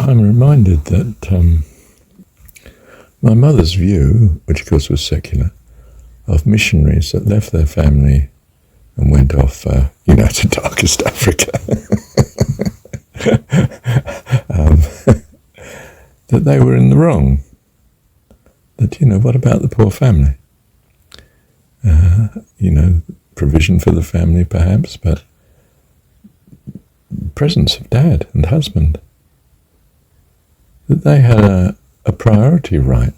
I'm reminded that my mother's view, which of course was secular, of missionaries that left their family and went off, to darkest Africa, that they were in the wrong. That, what about the poor family? Provision for the family perhaps, but presence of dad and husband. That they had a priority right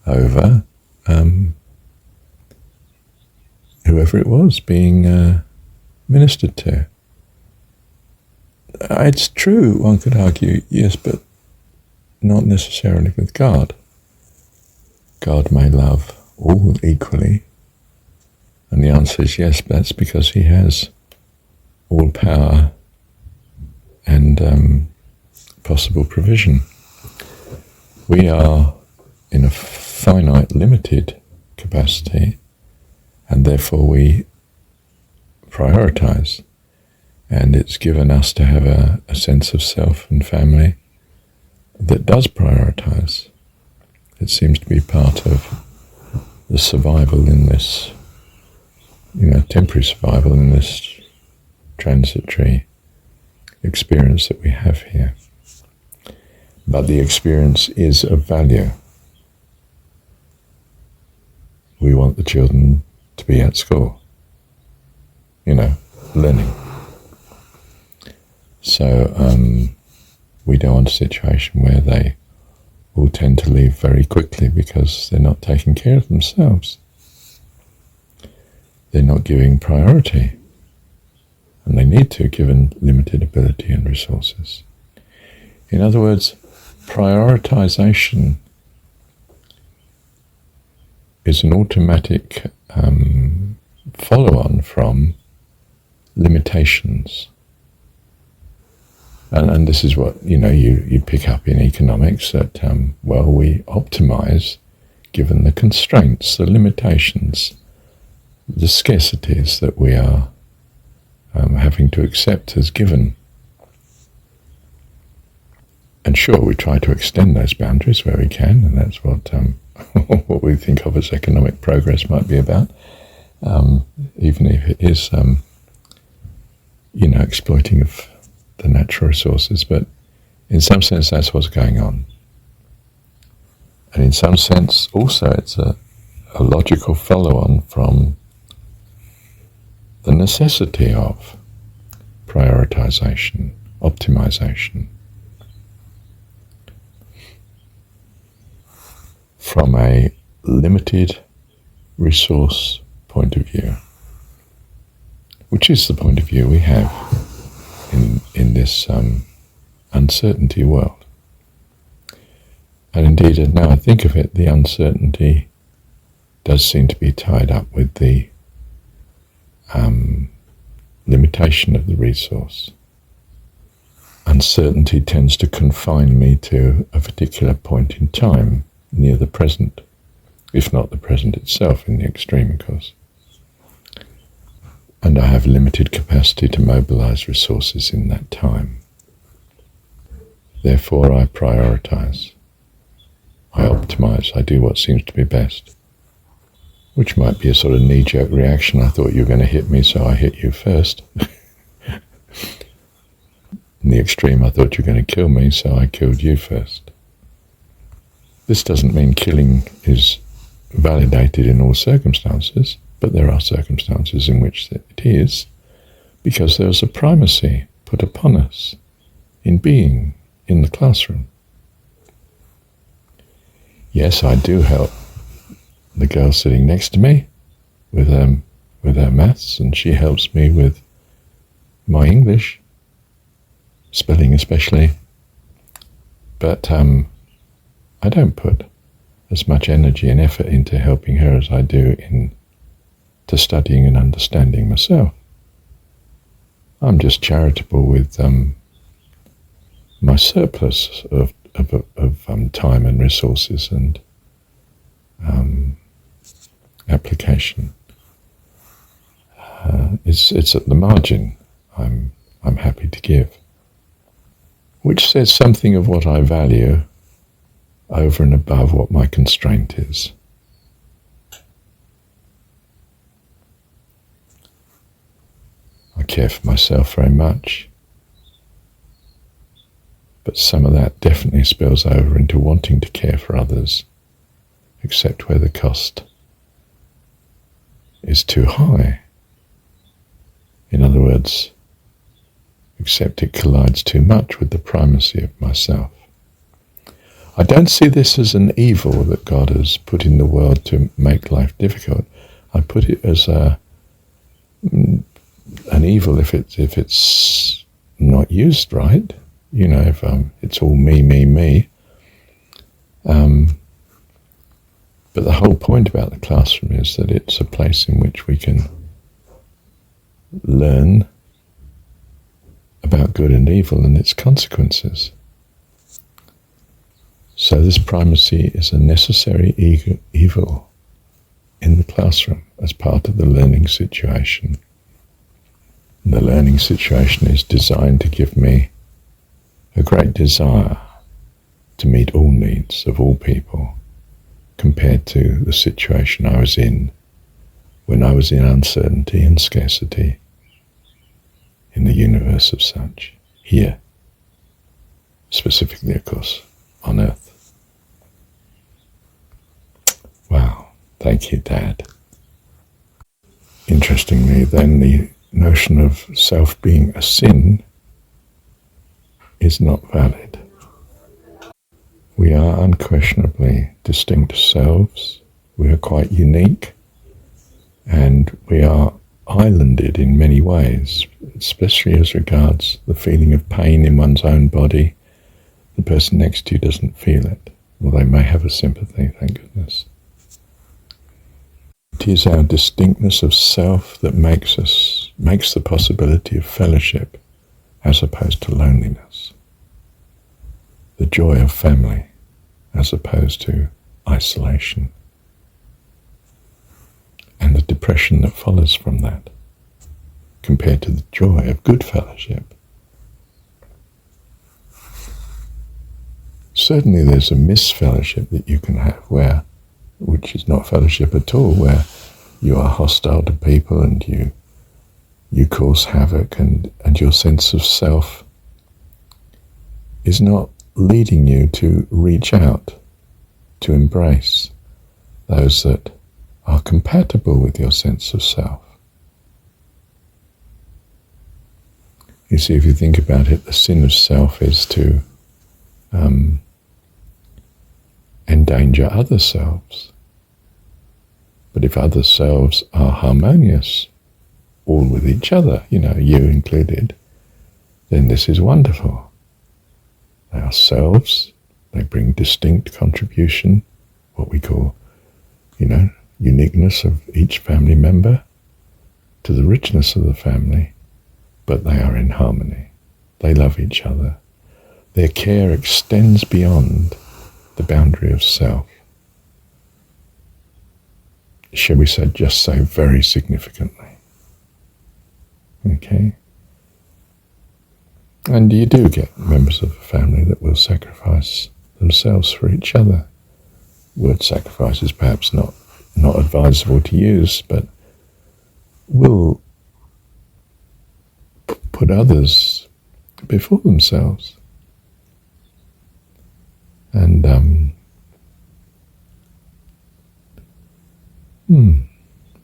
over whoever it was being ministered to. It's true, one could argue, yes, but not necessarily with God. God may love all equally, and the answer is yes, but that's because he has all power and possible provision. We are in a finite, limited capacity, and therefore we prioritize. And it's given us to have a sense of self and family that does prioritize. It seems to be part of the survival in this, temporary survival in this transitory experience that we have here. But the experience is of value. We want the children to be at school, learning. So we don't want a situation where they all tend to leave very quickly because they're not taking care of themselves. They're not giving priority, and they need to, given limited ability and resources. In other words, prioritization is an automatic follow-on from limitations. And this is what, you pick up in economics, that, we optimize given the constraints, the limitations, the scarcities that we are having to accept as given. And sure, we try to extend those boundaries where we can, and that's what what we think of as economic progress might be about, even if it is, exploiting of the natural resources. But in some sense, that's what's going on. And in some sense, also, it's a logical follow-on from the necessity of prioritization, optimization. From a limited resource point of view, which is the point of view we have in this uncertainty world. And indeed, now I think of it, the uncertainty does seem to be tied up with the limitation of the resource. Uncertainty tends to confine me to a particular point in time, near the present, if not the present itself in the extreme, of course. And I have limited capacity to mobilize resources in that time. Therefore, I prioritize. I optimize. I do what seems to be best. Which might be a sort of knee-jerk reaction. I thought you were going to hit me, so I hit you first. In the extreme, I thought you were going to kill me, so I killed you first. This doesn't mean killing is validated in all circumstances, but there are circumstances in which it is, because there's a primacy put upon us in being in the classroom. Yes, I do help the girl sitting next to me with her maths, and she helps me with my English, spelling especially, but I don't put as much energy and effort into helping her as I do into studying and understanding myself. I'm just charitable with my surplus of time and resources and application. It's at the margin I'm happy to give. which says something of what I value over and above what my constraint is. I care for myself very much, but some of that definitely spills over into wanting to care for others, except where the cost is too high. In other words, except it collides too much with the primacy of myself. I don't see this as an evil that God has put in the world to make life difficult. I put it as an evil if it's not used right. You know, if it's all me. But the whole point about the classroom is that it's a place in which we can learn about good and evil and its consequences. So this primacy is a necessary evil in the classroom as part of the learning situation. And the learning situation is designed to give me a great desire to meet all needs of all people, compared to the situation I was in when I was in uncertainty and scarcity in the universe of such, here, specifically, of course, on Earth. Wow, thank you, Dad. Interestingly, then, the notion of self being a sin is not valid. We are unquestionably distinct selves. We are quite unique, and we are islanded in many ways, especially as regards the feeling of pain in one's own body. The person next to you doesn't feel it, or they may have a sympathy, thank goodness. It is our distinctness of self that makes the possibility of fellowship as opposed to loneliness. The joy of family as opposed to isolation. And the depression that follows from that, compared to the joy of good fellowship. Certainly there's a misfellowship that you can have which is not fellowship at all, where you are hostile to people and you cause havoc, and your sense of self is not leading you to reach out, to embrace those that are compatible with your sense of self. You see, if you think about it, the sin of self is to endanger other selves. But if other selves are harmonious, all with each other, you included, then this is wonderful. They are selves, they bring distinct contribution, what we call, uniqueness of each family member to the richness of the family, but they are in harmony. They love each other. Their care extends beyond the boundary of self. Shall we just say very significantly. Okay? And you do get members of a family that will sacrifice themselves for each other. Word sacrifice is perhaps not advisable to use, but will put others before themselves. And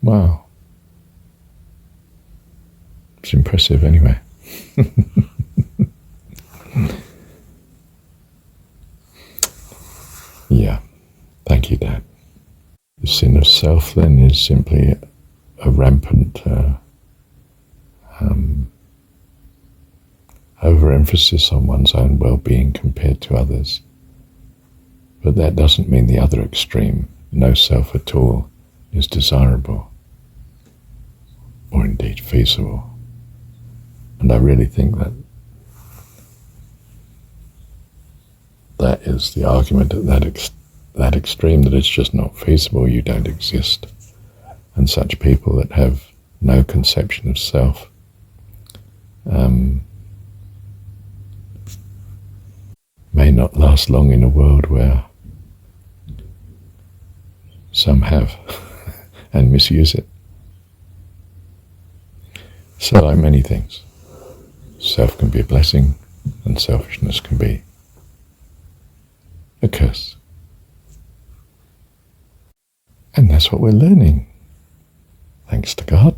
wow. It's impressive anyway. Yeah, thank you, Dad. The sin of self then is simply a rampant overemphasis on one's own well-being compared to others. But that doesn't mean the other extreme, no self at all, is desirable or indeed feasible. And I really think that is the argument at that extreme, that it's just not feasible, you don't exist. And such people that have no conception of self not last long in a world where some have and misuse it. So, like many things, self can be a blessing and selfishness can be a curse. And that's what we're learning, thanks to God,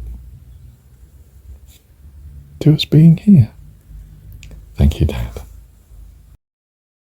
to us being here. Thank you, Dad.